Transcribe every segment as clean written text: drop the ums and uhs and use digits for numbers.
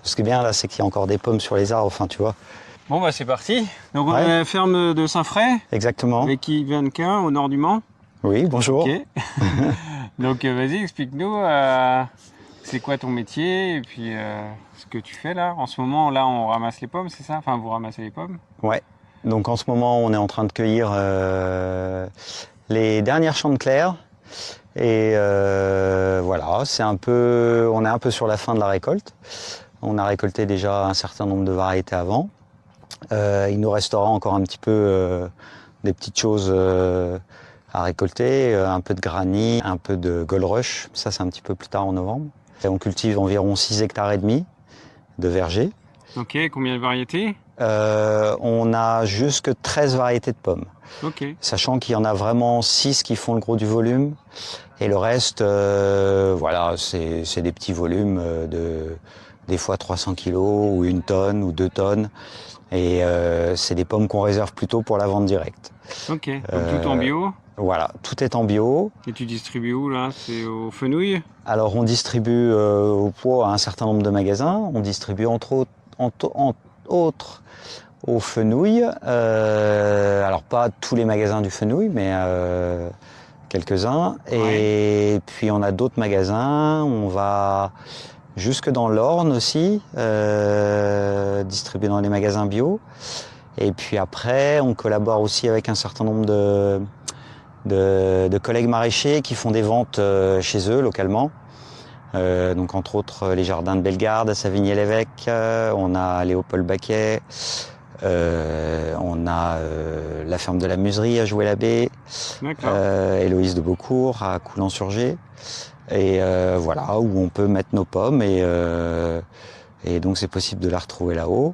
Ce qui est bien là, c'est qu'il y a encore des pommes sur les arbres, enfin tu vois. Bon bah c'est parti. Donc on Ouais. est à la ferme de Saint-Fray, Exactement. avec Yves Vanquin, au nord du Mans. Oui, bonjour. Ok. Donc vas-y, explique-nous, c'est quoi ton métier et puis ce que tu fais là. En ce moment, là, on ramasse les pommes, c'est ça? Enfin, vous ramassez les pommes? Ouais. Donc en ce moment, on est en train de cueillir les dernières Chantecler. Et voilà, on est un peu sur la fin de la récolte. On a récolté déjà un certain nombre de variétés avant. Il nous restera encore un petit peu des petites choses à récolter, un peu de granit, un peu de Gold Rush. Ça, c'est un petit peu plus tard en novembre. Et on cultive environ 6 hectares et demi de verger. Ok, combien de variétés? On a jusque 13 variétés de pommes. Ok. Sachant qu'il y en a vraiment 6 qui font le gros du volume. Et le reste, voilà, c'est des petits volumes des fois 300 kilos ou 1 tonne ou 2 tonnes. Et c'est des pommes qu'on réserve plutôt pour la vente directe. Ok, donc tout en bio. Voilà, tout est en bio. Et tu distribues où là? C'est au Fenouil? Alors on distribue au poids à un certain nombre de magasins. On distribue entre autres au Fenouil. Alors pas tous les magasins du Fenouil, mais quelques-uns. Ouais. Et puis on a d'autres magasins. On va jusque dans l'Orne aussi, distribuer dans les magasins bio. Et puis après, on collabore aussi avec un certain nombre de collègues maraîchers qui font des ventes chez eux localement. Donc entre autres les jardins de Bellegarde à Savigny-l'Évêque, on a Léopold Baquet, on a la ferme de la Muserie à Joué-l'Abbé, Héloïse de Beaucourt à Coulan-sur-Gé. Et voilà, où on peut mettre nos pommes et donc c'est possible de la retrouver là-haut.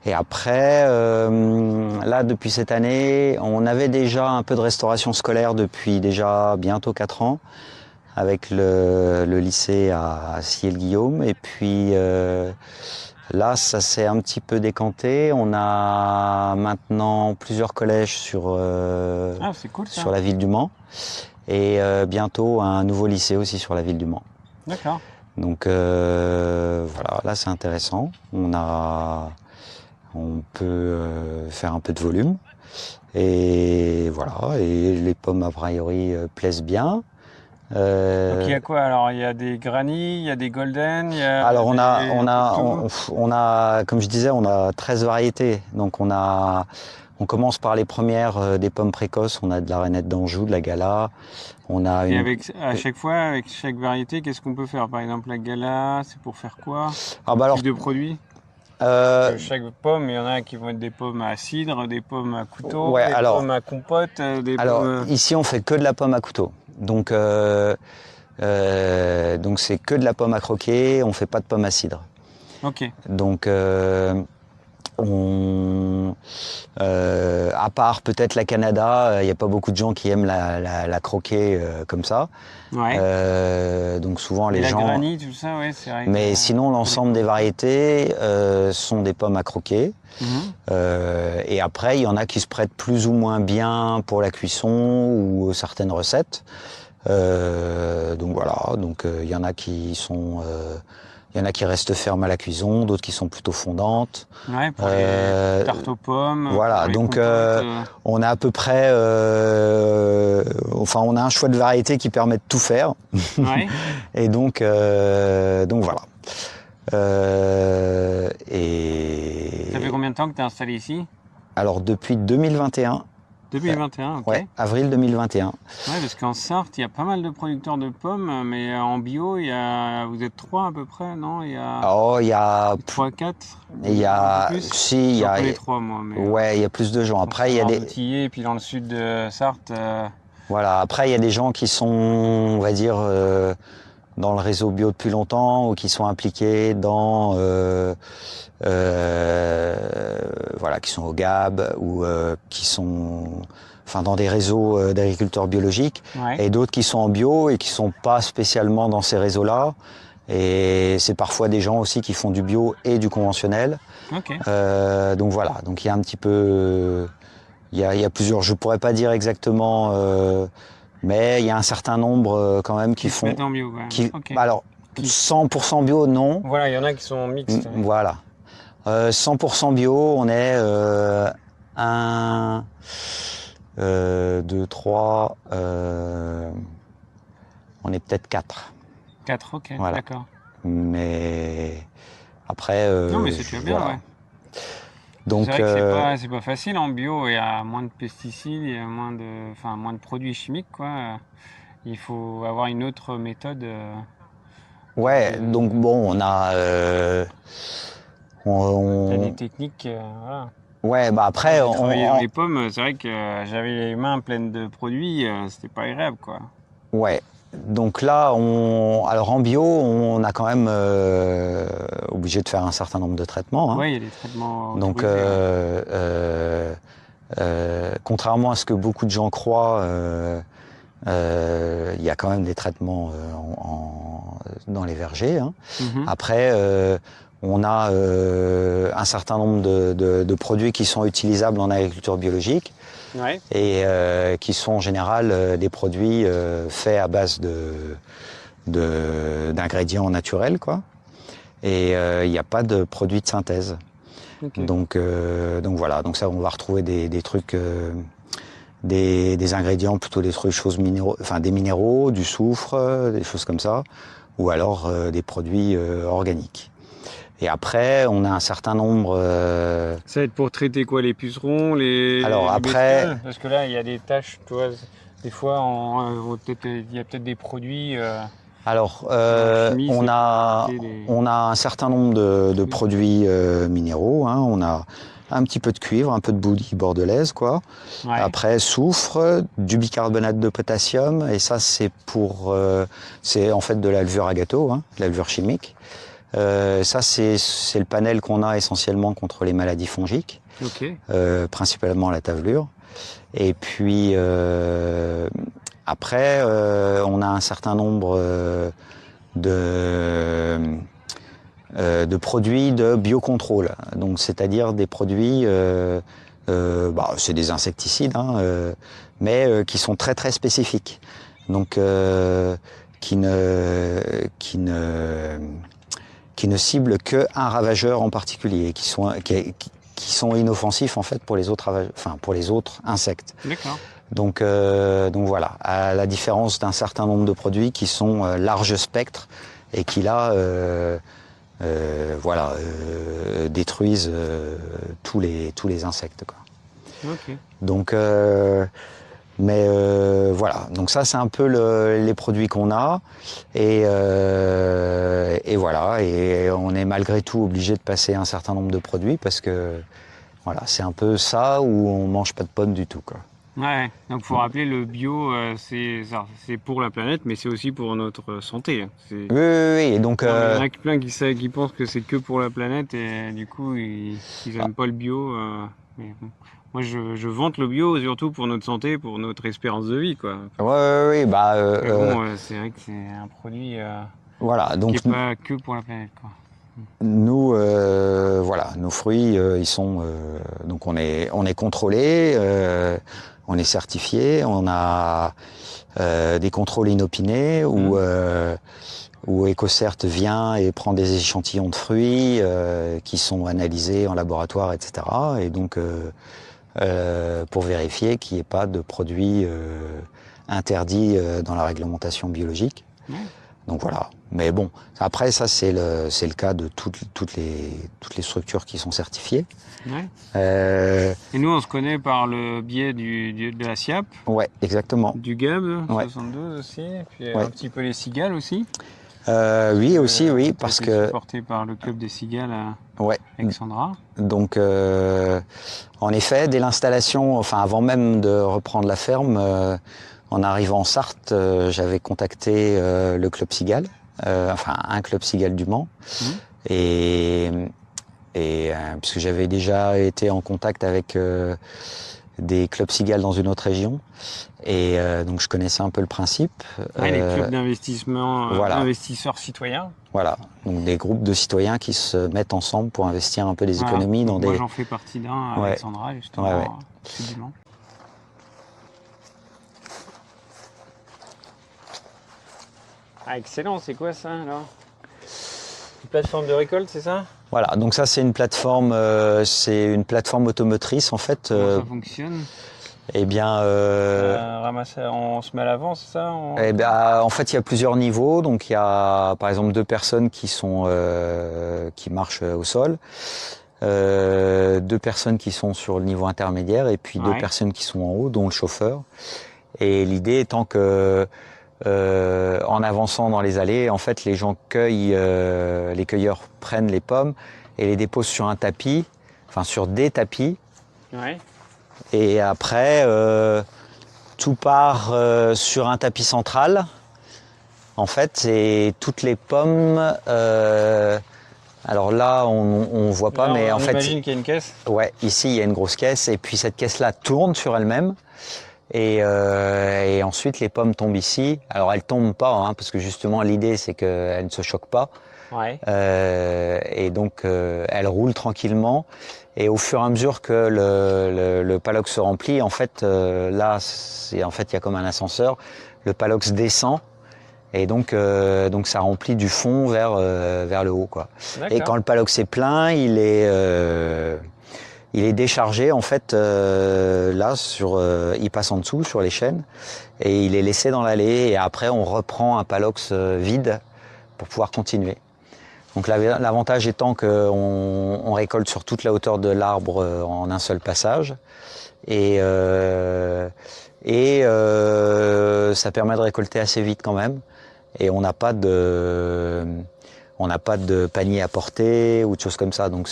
Et après, là depuis cette année, on avait déjà un peu de restauration scolaire depuis déjà bientôt 4 ans avec le lycée à Sillé-le-Guillaume. Et puis là, ça s'est un petit peu décanté. On a maintenant plusieurs collèges sur, C'est cool, ça. sur la ville du Mans. Et bientôt un nouveau lycée aussi sur la ville du Mans. D'accord. Donc voilà, là c'est intéressant. On peut faire un peu de volume. Et voilà, et les pommes a priori plaisent bien. Donc il y a quoi alors? Il y a des granny, il y a des golden, il y a Alors un peu de tout. on a, comme je disais, on a 13 variétés. Donc on commence par les premières des pommes précoces. On a de la Rainette d'Anjou, de la Gala. On a Et à chaque fois, avec chaque variété, qu'est-ce qu'on peut faire? Par exemple, la gala, c'est pour faire quoi? Ah bah alors, Type de produit? Chaque pomme, il y en a qui vont être des pommes à cidre, des pommes à couteau, ouais, des alors, pommes à compote, des alors pommes... ici on fait que de la pomme à couteau. Donc c'est que de la pomme à croquer. On fait pas de pomme à cidre. Ok. Donc à part peut-être la Canada, il n'y a pas beaucoup de gens qui aiment la croquer comme ça. Ouais. Donc souvent Et les la gens. granny, tout ça, ouais, c'est vrai. Mais sinon l'ensemble des variétés sont des pommes à croquer. Et après il y en a qui se prêtent plus ou moins bien pour la cuisson ou certaines recettes. Donc voilà, donc il y en a qui sont. Il y en a qui restent fermes à la cuisson, d'autres qui sont plutôt fondantes. Ouais, pour les tartes aux pommes. Voilà, pour les donc compotes, on a à peu près, enfin on a un choix de variétés qui permet de tout faire. Ouais. Et donc voilà. Et Ça fait combien de temps que tu es installé ici? alors depuis 2021. 2021, ok. Ouais, avril 2021. Ouais, parce qu'en Sarthe, il y a pas mal de producteurs de pommes, mais en bio, vous êtes 3 à peu près, non? Il y a 3, 4? Il y a, si, il y a, J'en connais 3 moi. Mais, ouais, il y a plus de gens. Après, il y a des, Outillé, et puis dans le sud de Sarthe. Voilà. Après, il y a des gens qui sont, on va dire, dans le réseau bio depuis longtemps ou qui sont impliqués dans, voilà, qui sont au GAB ou qui sont, enfin, dans des réseaux d'agriculteurs biologiques, Ouais. et d'autres qui sont en bio et qui sont pas spécialement dans ces réseaux-là. Et c'est parfois des gens aussi qui font du bio et du conventionnel. Ok. Donc voilà. Donc il y a un petit peu, il y a plusieurs. Je pourrais pas dire exactement. Mais il y a un certain nombre quand même qui se font. mettent en bio, ouais. Ok. Alors, 100% bio, non. Voilà, il y en a qui sont mixtes. Voilà. 100% bio, on est 1, 2, 3, on est peut-être 4. 4, ok, Voilà. d'accord. Mais après... non, mais c'est déjà bien, voilà. ouais. Donc, c'est vrai que c'est pas facile en bio, il y a moins de pesticides, il y a moins de produits chimiques, quoi. Il faut avoir une autre méthode. ouais, donc bon, on a... T'as des techniques, voilà. Ouais, bah après, J'ai travaillé dans les pommes, c'est vrai que j'avais les mains pleines de produits, c'était pas agréable, quoi. ouais. Donc là, alors en bio, on a quand même obligé de faire un certain nombre de traitements. Hein. Ouais, il y a des traitements Donc, autorisés. contrairement à ce que beaucoup de gens croient, il y a quand même des traitements dans les vergers. Hein. Après, on a un certain nombre de produits qui sont utilisables en agriculture biologique Ouais. et qui sont en général des produits faits à base d'ingrédients naturels, quoi. Et il n'y a pas de produits de synthèse. Okay. Donc voilà, donc ça on va retrouver des trucs, des ingrédients, plutôt des choses minéraux, enfin des minéraux, du soufre, des choses comme ça, ou alors des produits organiques. Et après, on a un certain nombre. Ça va être pour traiter quoi, les pucerons, les après, bestioles? Parce que là, il y a des tâches, tu vois, des fois, il y a peut-être des produits. Alors, chimie, on a un certain nombre de produits minéraux. Hein. On a un petit peu de cuivre, un peu de bouillie bordelaise, quoi. Ouais. Après, soufre, du bicarbonate de potassium, et ça, c'est c'est en fait de la levure à gâteau, hein, de la levure chimique. Ça, c'est le panel qu'on a essentiellement contre les maladies fongiques, okay. Principalement la tavelure. Et puis, après, on a un certain nombre de produits de biocontrôle, donc c'est-à-dire des produits, c'est des insecticides, hein, mais qui sont très très spécifiques, donc qui ne ciblent qu'un ravageur en particulier, qui sont inoffensifs en fait pour les autres insectes. D'accord. Donc voilà, à la différence d'un certain nombre de produits qui sont large spectre et qui là détruisent tous les insectes, quoi. Okay. Donc voilà, donc ça c'est un peu les produits qu'on a et voilà, et on est malgré tout obligé de passer un certain nombre de produits parce que voilà, c'est un peu ça où on mange pas de pommes du tout, quoi. Ouais, donc faut rappeler, le bio, c'est pour la planète, mais c'est aussi pour notre santé. Oui, donc il y en a plein qui pensent que c'est que pour la planète et du coup ils aiment pas le bio. Mais bon. Moi je vante le bio surtout pour notre santé, pour notre espérance de vie, quoi. Oui, bah Mais bon, c'est vrai que c'est un produit voilà, donc qui est pas que pour la planète, quoi. nous, voilà, nos fruits, ils sont donc on est contrôlé, on est certifié, on a des contrôles inopinés où EcoCert vient et prend des échantillons de fruits qui sont analysés en laboratoire, etc. Et donc pour vérifier qu'il n'y ait pas de produits interdits dans la réglementation biologique. Ouais. Donc voilà. Mais bon, après ça c'est le cas de toutes les structures qui sont certifiées. Ouais. Et nous on se connaît par le biais de la SIAP. Ouais, exactement. Du GAB, ouais. 72 aussi, et puis ouais. un petit peu les cigales aussi. Oui, aussi, oui, parce que supporté par le club des cigales à ouais. Alexandra. Donc, en effet, dès l'installation, enfin avant même de reprendre la ferme, en arrivant en Sarthe, j'avais contacté le club cigale, un club cigale du Mans, et puisque j'avais déjà été en contact avec des clubs cigales dans une autre région, et donc je connaissais un peu le principe. Les clubs d'investissement, voilà. Investisseurs citoyens. Voilà, donc des groupes de citoyens qui se mettent ensemble pour investir un peu des économies dans moi j'en fais partie d'un à Alexandra, justement, au sud du Mans. Ah, excellent, c'est quoi ça alors? Une plateforme de récolte, c'est ça? Voilà, donc ça c'est une plateforme automotrice en fait. Comment ça fonctionne? Eh bien, On se met à l'avant, c'est ça? en fait, il y a plusieurs niveaux. Donc, il y a, par exemple, 2 personnes qui marchent au sol, 2 personnes qui sont sur le niveau intermédiaire, et puis 2 personnes qui sont en haut, dont le chauffeur. Et l'idée étant que, en avançant dans les allées, en fait, les gens les cueilleurs prennent les pommes et les déposent sur un tapis, enfin sur des tapis. Ouais. Et après, tout part sur un tapis central. En fait, et toutes les pommes. Alors là, on voit pas, mais en fait. J'imagine qu'il y a une caisse. Ouais, ici il y a une grosse caisse, et puis cette caisse-là tourne sur elle-même. Et ensuite, les pommes tombent ici. Alors elles tombent pas, hein, parce que justement l'idée c'est qu'elles ne se choquent pas. Ouais. Et donc elles roulent tranquillement. Et au fur et à mesure que le palox se remplit, en fait, là, il y a comme un ascenseur. Le palox descend, et donc ça remplit du fond vers le haut, quoi. Et quand le palox est plein, il est déchargé, en fait, là, il passe en dessous sur les chaînes, et il est laissé dans l'allée. Et après, on reprend un palox vide pour pouvoir continuer. Donc l'avantage étant qu'on récolte sur toute la hauteur de l'arbre en un seul passage, et ça permet de récolter assez vite quand même, et on n'a pas de panier à porter ou de choses comme ça, donc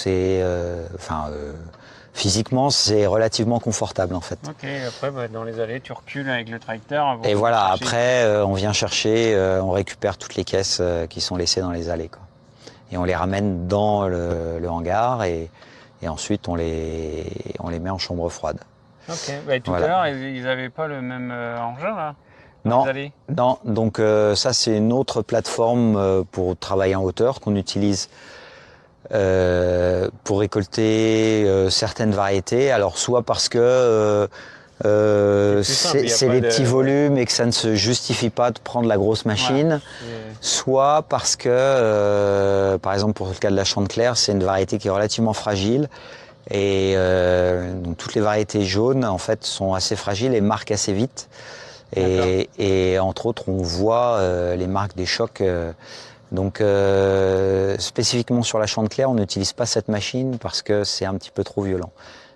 physiquement c'est relativement confortable en fait. Ok, après dans les allées tu recules avec le tracteur. Et voilà, après on vient chercher, on récupère toutes les caisses qui sont laissées dans les allées, quoi. Et on les ramène dans le hangar, et ensuite on les met en chambre froide. Ok, tout à l'heure ils n'avaient pas le même engin là? Non, donc ça c'est une autre plateforme pour travailler en hauteur qu'on utilise pour récolter certaines variétés. Alors soit parce que c'est des petits volumes et que ça ne se justifie pas de prendre la grosse machine, soit parce que, par exemple pour le cas de la Chantecler, c'est une variété qui est relativement fragile, et donc toutes les variétés jaunes en fait sont assez fragiles et marquent assez vite, et entre autres on voit les marques des chocs. Donc spécifiquement sur la Chantecler, on n'utilise pas cette machine parce que c'est un petit peu trop violent.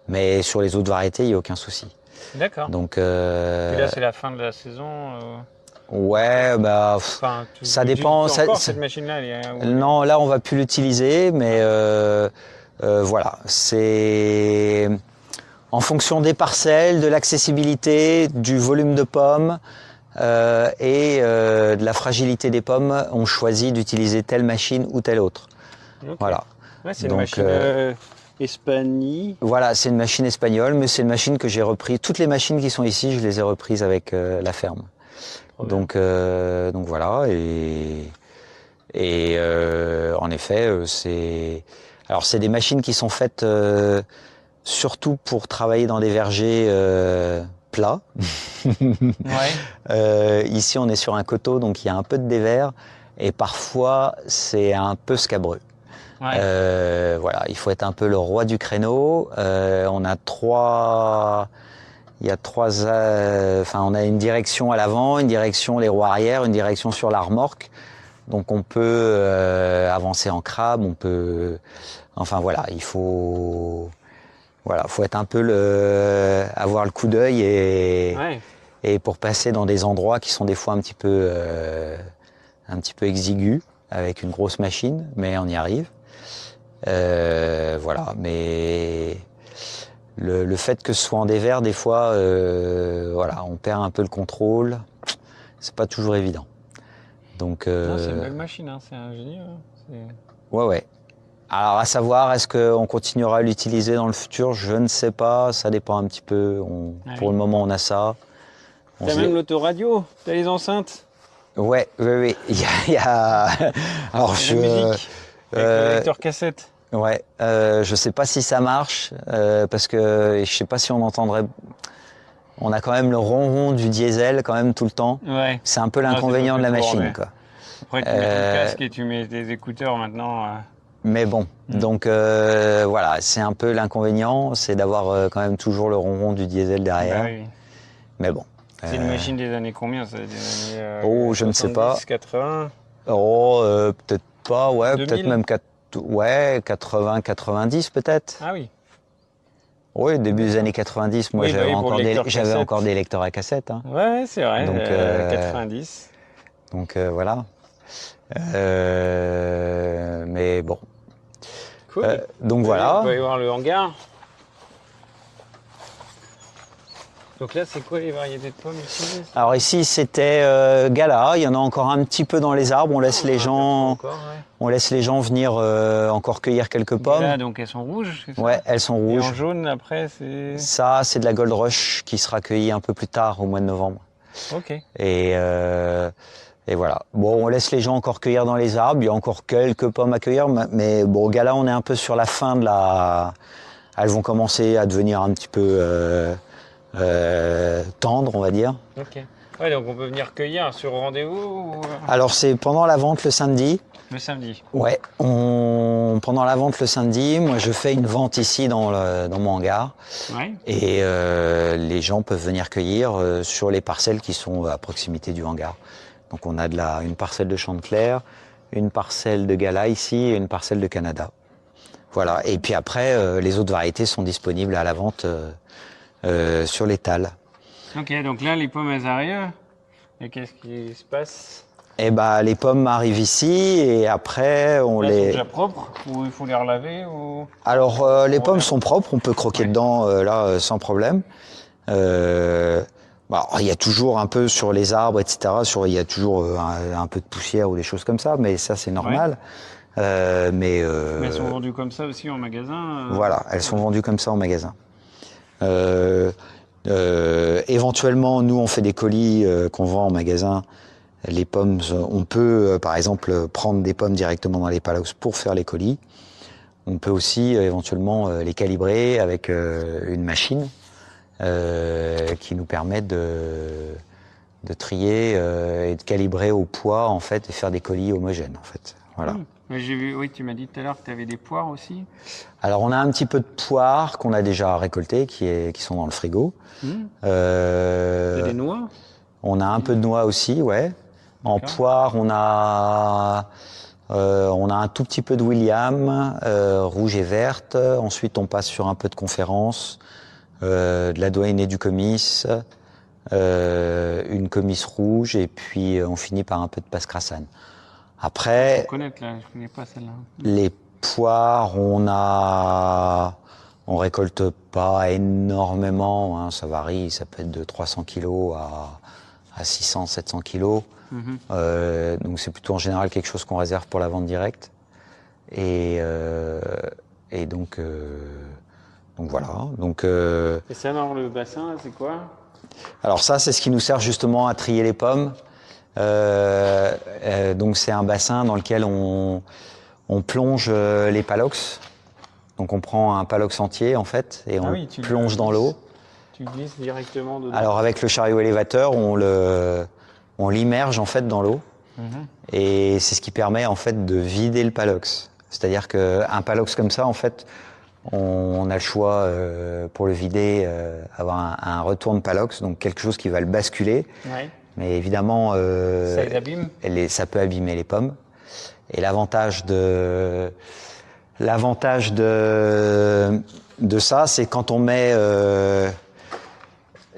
Mais sur les autres variétés, il n'y a aucun souci. D'accord. Donc, et là, c'est la fin de la saison. Ouais, ça dépend. Cette machine-là, non, là, on va plus l'utiliser, mais voilà, c'est en fonction des parcelles, de l'accessibilité, du volume de pommes et de la fragilité des pommes, on choisit d'utiliser telle machine ou telle autre. Okay. Voilà. Ouais, c'est une machine espagnole. Voilà, c'est une machine espagnole, mais c'est une machine que j'ai reprise. Toutes les machines qui sont ici, je les ai reprises avec la ferme. Donc voilà, et en effet, c'est des machines qui sont faites surtout pour travailler dans des vergers plats. Ici, on est sur un coteau, donc il y a un peu de dévers, et parfois c'est un peu scabreux. Voilà, il faut être un peu le roi du créneau. On a on a une direction à l'avant, une direction les roues arrière, une direction sur la remorque. Donc on peut avancer en crabe, on peut, enfin voilà, il faut être un peu avoir le coup d'œil et pour passer dans des endroits qui sont des fois un petit peu exigus avec une grosse machine, mais on y arrive. Voilà, mais le fait que ce soit en dévers, des fois, voilà, on perd un peu le contrôle. C'est pas toujours évident. Donc, c'est une belle machine, hein, c'est ingénieux. Ouais. Alors, à savoir, est-ce qu'on continuera à l'utiliser dans le futur? Je ne sais pas, ça dépend un petit peu. Pour le moment, on a ça. T'as même l'autoradio, t'as les enceintes. Oui. Il y a... Alors, la musique, avec le lecteur cassette. Ouais, je sais pas si ça marche, parce que je sais pas si on entendrait. On a quand même le ronron du diesel quand même tout le temps. Ouais. C'est un peu l'inconvénient de la machine, quoi. Après, tu mets ton casque et tu mets des écouteurs maintenant. Mais bon, donc voilà, c'est un peu l'inconvénient, c'est d'avoir quand même toujours le ronron du diesel derrière. Bah oui. Mais bon. C'est une machine des années combien ça? Des années Oh, je ne sais pas. 70, 80? Oh, peut-être pas, ouais, 2000? peut-être même 80, 90 peut-être. Ah oui. Oui, début des années 90, moi Oui, bah oui, pour le lecteur j'avais cassette. encore des lecteurs à cassette. Hein. Ouais, c'est vrai. Donc, 90. Donc voilà. Mais bon. Cool. Donc On voilà. va aller voir le hangar. Donc là, c'est quoi les variétés de pommes ici? Alors ici, c'était Gala. Il y en a encore un petit peu dans les arbres. On laisse les gens, Encore, ouais. on laisse les gens venir encore cueillir quelques pommes. Là, donc elles sont rouges, c'est ça? Ouais, elles sont Et rouges. en jaune, après, c'est... Ça, c'est de la Gold Rush qui sera cueillie un peu plus tard, au mois de novembre. Ok. Et voilà. Bon, on laisse les gens encore cueillir dans les arbres. Il y a encore quelques pommes à cueillir, mais bon, Gala, on est un peu sur la fin de la. Elles vont commencer à devenir un petit peu tendres, on va dire. Ok. Ouais, donc on peut venir cueillir sur rendez-vous ou... Alors c'est pendant la vente le samedi. Le samedi. Ouais. Pendant la vente le samedi, moi je fais une vente ici dans mon hangar. Ouais. Et les gens peuvent venir cueillir sur les parcelles qui sont à proximité du hangar. Donc on a une parcelle de Chanteclair, une parcelle de Gala ici et une parcelle de Canada. Voilà. Et puis après, les autres variétés sont disponibles à la vente sur l'étal. Ok, donc là, les pommes, elles arrivent. Et qu'est-ce qui se passe? Et bah les pommes arrivent ici et après on Elles sont les. déjà propres ou il faut les relaver ou... Alors les pommes sont propres, on peut croquer dedans là sans problème. Il y a toujours un peu sur les arbres, etc. Il y a toujours un peu de poussière ou des choses comme ça, mais ça c'est normal. Mais elles sont vendues comme ça aussi en magasin. Voilà, elles sont vendues comme ça en magasin. Éventuellement, nous on fait des colis qu'on vend en magasin. Les pommes, on peut par exemple prendre des pommes directement dans les palox pour faire les colis. On peut aussi éventuellement les calibrer avec une machine qui nous permet de trier et de calibrer au poids en fait et faire des colis homogènes en fait. Voilà. J'ai vu, oui, tu m'as dit tout à l'heure que tu avais des poires aussi. Alors on a un petit peu de poires qu'on a déjà récoltées qui sont dans le frigo. Des noix? On a un peu de noix aussi, ouais. En poire, on a un tout petit peu de William, rouge et verte. Ensuite, on passe sur un peu de conférence, de la doyenné du comice, une comice rouge, et puis on finit par un peu de passe-crassane. Après, je connais pas celle-là. Les poires, on récolte pas énormément, hein, ça varie, ça peut être de 300 kilos à 600, 700 kilos. Donc c'est plutôt en général quelque chose qu'on réserve pour la vente directe. Et donc voilà. Et ça dans le bassin, c'est quoi? Alors ça, c'est ce qui nous sert justement à trier les pommes. Donc c'est un bassin dans lequel on plonge les palox. Donc on prend un palox entier en fait et on plonge dans l'eau. Tu glisses directement dedans? Alors avec le chariot élévateur, on l'immerge en fait dans l'eau et c'est ce qui permet en fait de vider le palox. C'est-à-dire qu'un palox comme ça en fait, on a le choix pour le vider, avoir un retourne palox, donc quelque chose qui va le basculer. Ouais. Mais évidemment, ça les abîme. Ça peut abîmer les pommes. Et l'avantage de ça, c'est quand on met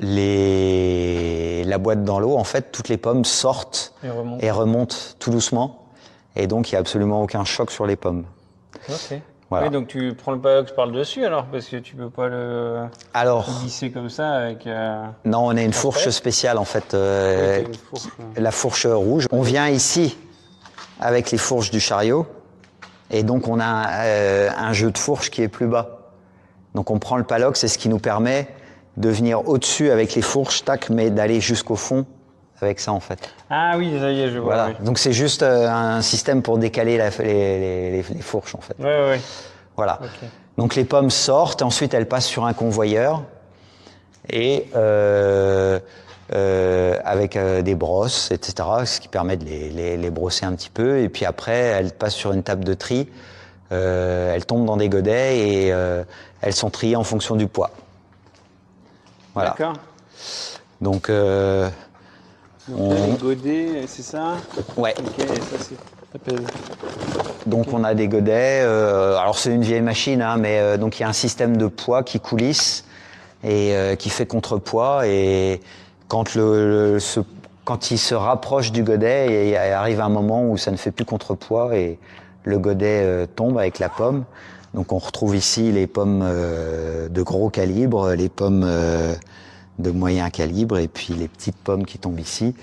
la boîte dans l'eau, en fait, toutes les pommes sortent et remontent tout doucement. Et donc, il n'y a absolument aucun choc sur les pommes. Ok. Voilà. Oui, donc tu prends le palox par le dessus alors, parce que tu peux pas le glisser comme ça avec... Non, on a une fourche spéciale en fait, la fourche rouge. On vient ici avec les fourches du chariot et donc on a un jeu de fourche qui est plus bas. Donc on prend le palox, c'est ce qui nous permet de venir au-dessus avec les fourches, tac, mais d'aller jusqu'au fond avec ça en fait. Ah oui, ça y est, je vois. Voilà. Oui. Donc c'est juste un système pour décaler les fourches en fait. Oui. Voilà. Okay. Donc les pommes sortent, ensuite elles passent sur un convoyeur et avec des brosses, etc., ce qui permet de les brosser un petit peu. Et puis après, elles passent sur une table de tri, elles tombent dans des godets et elles sont triées en fonction du poids. Voilà. D'accord. Donc, là, les godets, c'est ça? Ouais. Ok, et ça pèse. Donc on a des godets, alors c'est une vieille machine, hein, mais donc il y a un système de poids qui coulisse et qui fait contrepoids, et quand quand il se rapproche du godet, il arrive un moment où ça ne fait plus contrepoids et le godet tombe avec la pomme. Donc on retrouve ici les pommes de gros calibre, les pommes de moyen calibre et puis les petites pommes qui tombent ici,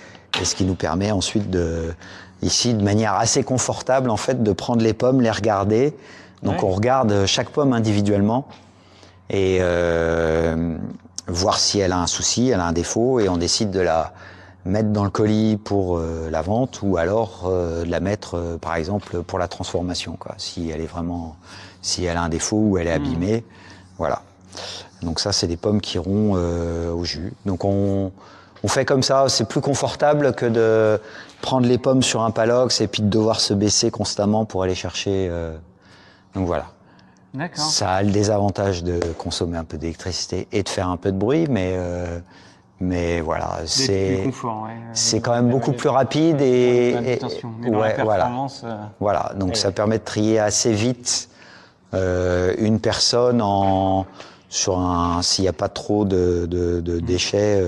et ce qui nous permet ensuite ici de manière assez confortable en fait de prendre les pommes, les regarder. Donc on regarde chaque pomme individuellement et voir si elle a un souci, elle a un défaut, et on décide de la mettre dans le colis pour la vente, ou alors de la mettre par exemple pour la transformation, quoi, si elle a un défaut ou elle est abîmée. Voilà. Donc ça, c'est des pommes qui iront au jus. Donc on fait comme ça, c'est plus confortable que de prendre les pommes sur un palox et puis de devoir se baisser constamment pour aller chercher. Donc voilà. D'accord. Ça a le désavantage de consommer un peu d'électricité et de faire un peu de bruit, mais voilà, c'est quand même beaucoup plus rapide et ouais, performance. Voilà, donc ça permet de trier assez vite une personne s'il n'y a pas trop de déchets,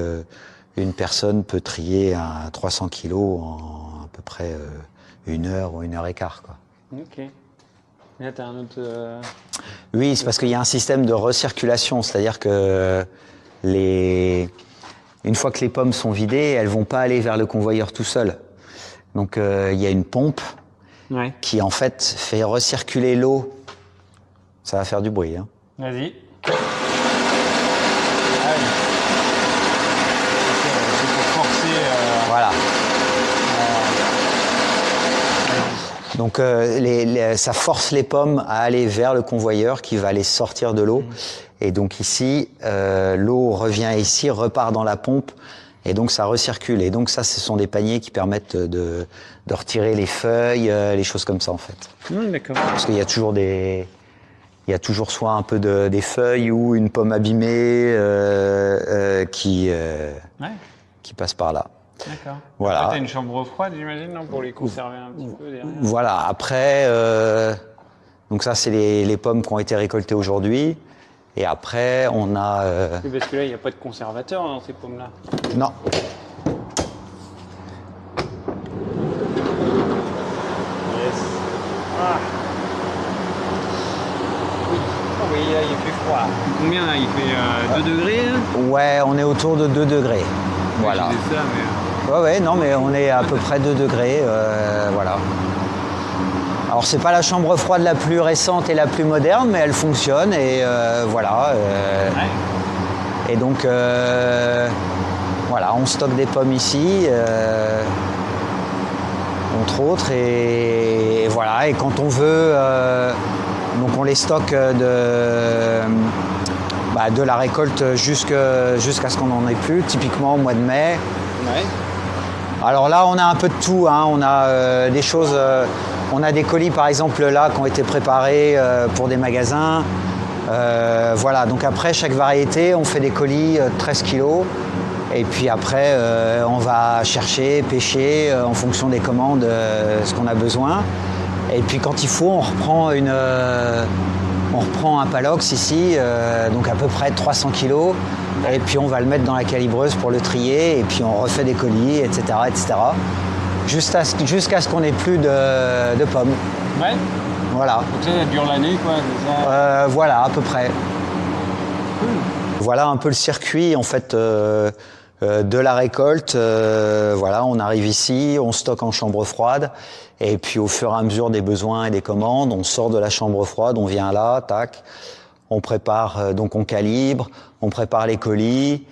une personne peut trier à 300 kilos en à peu près 1 heure ou 1 heure et quart, quoi. Ok. Là, t'as un autre. Oui, c'est parce qu'il y a un système de recirculation, c'est-à-dire que une fois que les pommes sont vidées, elles vont pas aller vers le convoyeur tout seul. Donc il y a une pompe qui en fait fait recirculer l'eau. Ça va faire du bruit, hein. Vas-y. Ah oui. C'est pour forcer. Voilà. Donc ça force les pommes à aller vers le convoyeur qui va les sortir de l'eau. Et donc ici, l'eau revient ici, repart dans la pompe, et donc ça recircule. Et donc ça, ce sont des paniers qui permettent de retirer les feuilles, les choses comme ça en fait. D'accord. Parce qu'il y a toujours soit un peu des feuilles ou une pomme abîmée qui passe par là. D'accord. Voilà. Après, t'as une chambre froide, j'imagine, non, pour les conserver un petit peu derrière. Voilà. Après, donc ça, c'est les pommes qui ont été récoltées aujourd'hui. Et après, on a... Oui, parce que là, il n'y a pas de conservateur dans ces pommes-là. Non. Yes. Ah. Oui, là, il fait froid. Combien, là? Il fait 2 degrés, là? Ouais, on est autour de 2 degrés. Voilà. Je disais ça, mais... Ouais, non, mais on est à peu près 2 degrés, voilà. Alors c'est pas la chambre froide la plus récente et la plus moderne, mais elle fonctionne et voilà. Et donc voilà, on stocke des pommes ici, entre autres, et voilà. Et quand on veut, donc on les stocke de la récolte jusqu'à ce qu'on n'en ait plus, typiquement au mois de mai. Ouais. Alors là, on a un peu de tout, hein. On a des choses, on a des colis par exemple là qui ont été préparés pour des magasins. Voilà, donc après chaque variété, on fait des colis 13 kilos. Et puis après, on va chercher, pêcher en fonction des commandes ce qu'on a besoin. Et puis quand il faut, on reprend un palox ici, donc à peu près 300 kilos. Et puis on va le mettre dans la calibreuse pour le trier, et puis on refait des colis, etc. Jusqu'à ce qu'on n'ait plus de pommes. Ouais. Voilà. Donc ça dure l'année, quoi, c'est ça? Voilà, à peu près. Voilà un peu le circuit, en fait, de la récolte. Voilà, on arrive ici, on stocke en chambre froide, et puis au fur et à mesure des besoins et des commandes, on sort de la chambre froide, on vient là, tac. On prépare, donc on calibre, on prépare les colis,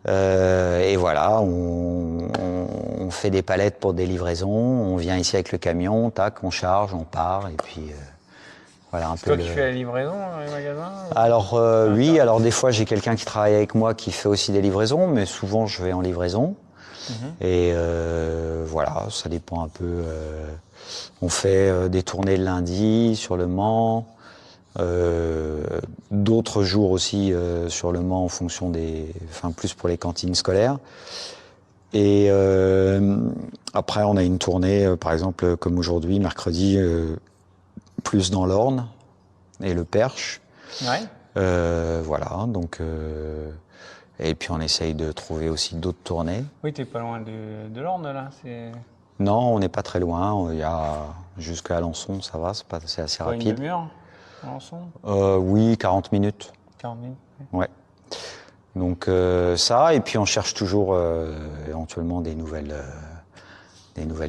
et voilà, on fait des palettes pour des livraisons, on vient ici avec le camion, tac, on charge, on part, et puis Voilà, un C'est peu toi qui fais la livraison dans les magasins? Alors oui, alors des fois j'ai quelqu'un qui travaille avec moi qui fait aussi des livraisons, mais souvent je vais en livraison. Et voilà, ça dépend un peu. On fait des tournées le lundi sur Le Mans, d'autres jours aussi sur Le Mans en fonction enfin plus pour les cantines scolaires. Et après on a une tournée, par exemple comme aujourd'hui, mercredi, plus dans l'Orne et le Perche. Ouais. Voilà, donc et puis on essaye de trouver aussi d'autres tournées. Oui, t'es pas loin de l'Orne là. Non, on n'est pas très loin. Il y a jusqu'à Alençon, ça va, c'est assez Pas une rapide. demi-heure, Alençon? Oui, 40 minutes. 40 minutes. Ouais. Donc ça, et puis on cherche toujours éventuellement des nouvelles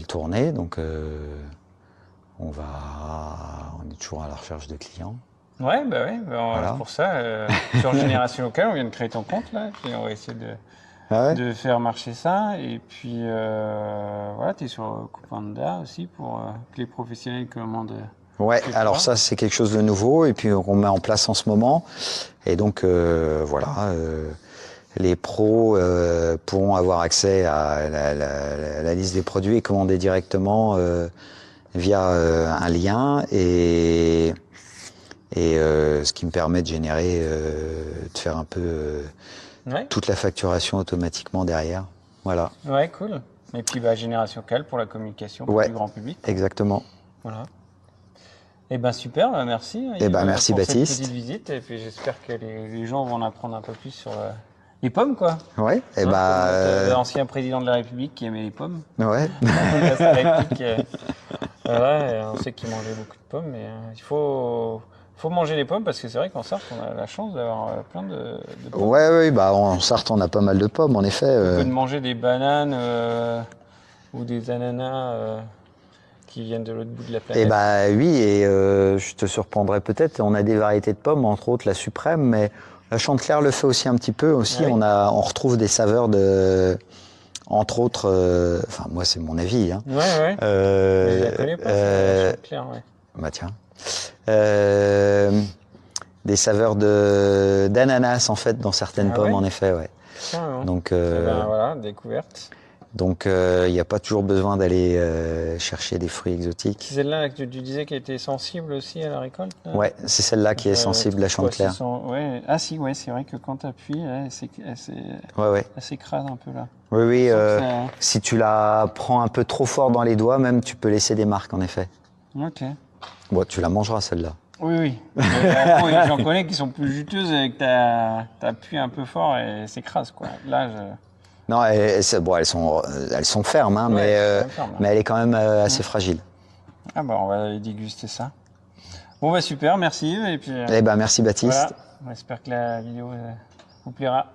tournées. Donc on est toujours à la recherche de clients. Ouais, bah ouais. Voilà. Pour ça, sur Génération Locale, on vient de créer ton compte là, puis on va essayer de faire marcher ça. Et puis voilà, tu es sur Coupanda aussi pour que les professionnels commandent. Ouais, alors ça c'est quelque chose de nouveau et puis on met en place en ce moment. Et donc voilà, les pros pourront avoir accès à la liste des produits et commander directement via un lien et ce qui me permet de générer, de faire un peu toute la facturation automatiquement derrière. Voilà. Ouais, cool. Et puis Génération Locale pour la communication pour le grand public. Exactement. Voilà. Eh ben super, merci. Merci pour Baptiste. cette petite visite et puis j'espère que les gens vont en apprendre un peu plus sur les pommes quoi. Ouais. L'ancien président de la République qui aimait les pommes. Ouais. Voilà, on sait qu'il mangeait beaucoup de pommes, mais il faut manger les pommes parce que c'est vrai qu'en Sarthe on a la chance d'avoir plein de pommes. Ouais, en Sarthe on a pas mal de pommes en effet. On peut de manger des bananes ou des ananas. Qui viennent de l'autre bout de la planète. Oui, et je te surprendrai peut-être, on a des variétés de pommes, entre autres la suprême, mais la Chantecler le fait aussi un petit peu aussi. Oui. On retrouve des saveurs entre autres, enfin moi c'est mon avis. Hein. Ouais. Mais je la connais pas, la Chantecler, ouais. Bah tiens. Des saveurs d'ananas en fait dans certaines pommes en effet, ouais. Carrément. Donc voilà, découverte. Donc il n'y a pas toujours besoin d'aller chercher des fruits exotiques. C'est celle-là que tu disais qu'elle était sensible aussi à la récolte là. Ouais, c'est celle-là qui est sensible, la Chantecler. Ouais. Ah si, ouais, c'est vrai que quand tu appuies, elle s'écrase un peu là. Oui, si tu la prends un peu trop fort dans les doigts, même tu peux laisser des marques en effet. Ok. Bon, tu la mangeras celles-là. Oui. J'en connais qui sont plus juteuses et que t'appuies un peu fort et s'écrase quoi. Là, Non, elles sont fermes, hein, mais elle est quand même assez fragile. Ah on va aller déguster ça. Bon super, merci. Et puis, merci Baptiste. Voilà, on espère que la vidéo vous plaira.